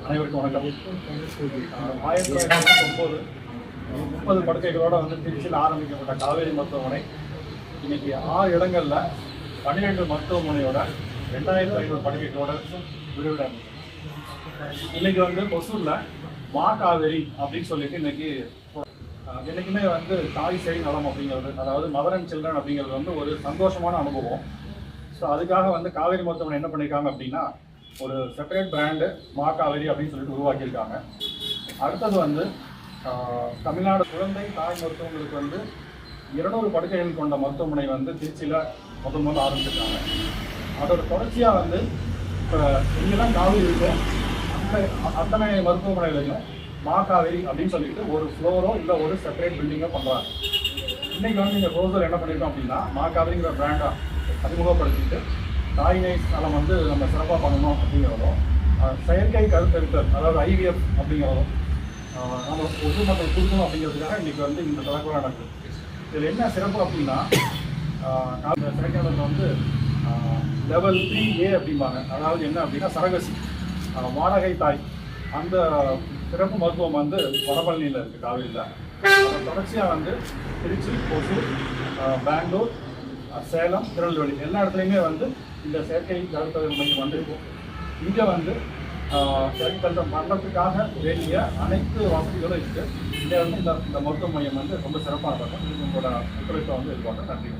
அனைவருக்கும் வணக்கம். 1999 30 படுக்கைகளோட திருச்சியில் ஆரம்பிக்கப்பட்ட காவேரி மருத்துவமனை இன்னைக்கு 6 இடங்கள்ல 12 மருத்துவமனையோட 2500 படுக்கைகளோட விடுவிட. இன்னைக்கு ஒசூர்ல மா காவேரி அப்படின்னு சொல்லிட்டு இன்னைக்குமே தாய் சேய் நலம் அப்படிங்கிறது, அதாவது மதர் அண்ட் சில்ட்ரன் அப்படிங்கிறது ஒரு சந்தோஷமான அனுபவம். ஸோ அதுக்காக காவேரி மருத்துவமனை என்ன பண்ணியிருக்காங்க அப்படின்னா, ஒரு செப்பரேட் பிராண்டு மா காவேரி அப்படின்னு சொல்லிட்டு உருவாக்கியிருக்காங்க. அடுத்தது தமிழ்நாடு குழந்தை தாய் மருத்துவங்களுக்கு 200 படுக்கைகள் கொண்ட மருத்துவமனை திருச்சியில் முதல் ஆரம்பிச்சிருக்காங்க. அதோட தொடர்ச்சியாக இப்போ இங்கெல்லாம் காவேரி இருக்கும், அத்தனை மருத்துவமனைகளையும் மா காவேரி அப்படின்னு சொல்லிட்டு ஒரு ஃப்ளோரோ இல்லை ஒரு செப்பரேட் பில்டிங்கோ பண்ணுறாங்க. இன்றைக்கி இந்த ப்ரோசல் என்ன பண்ணியிருக்கோம் அப்படின்னா, மா காவேரிங்கிற பிராண்டை அறிமுகப்படுத்திட்டு தாய் நைஸ் நலம் நம்ம சிறப்பாக பண்ணணும் அப்படிங்கிறதும், செயற்கை கருத்தரித்தல் அதாவது ஐவிஎஃப் அப்படிங்கிறதும் நம்ம பொது மக்கள் கொடுக்கணும் அப்படிங்கிறதுக்காக இன்றைக்கி இந்த தொடக்கம் நடக்குது. இதில் என்ன சிறப்பு அப்படின்னா, செயற்கையாளர்கள் லெவல் 3A அப்படிம்பாங்க. அதாவது என்ன அப்படின்னா, சரகசி வாடகை தாய் அந்த சிறப்பு மருத்துவம் வடபழனியில் இருக்குது காவேரியில். அதை தொடர்ச்சியாக திருச்சி, ஒசூர், பெங்களூர், சேலம், திருநெல்வேலி எல்லா இடத்துலையுமே இந்த செயற்கை கருத்தரித்தல் மையம் இருக்கும். இங்கே செயற்கை கருத்தம் பண்ணுறதுக்காக வேண்டிய அனைத்து வசதிகளும் இருக்குது. இங்கே இந்த மருத்துவ மையம் ரொம்ப சிறப்பாக இருக்கும். உங்களோட ஒத்துழைப்பை எதிர்பார்க்க நன்றி.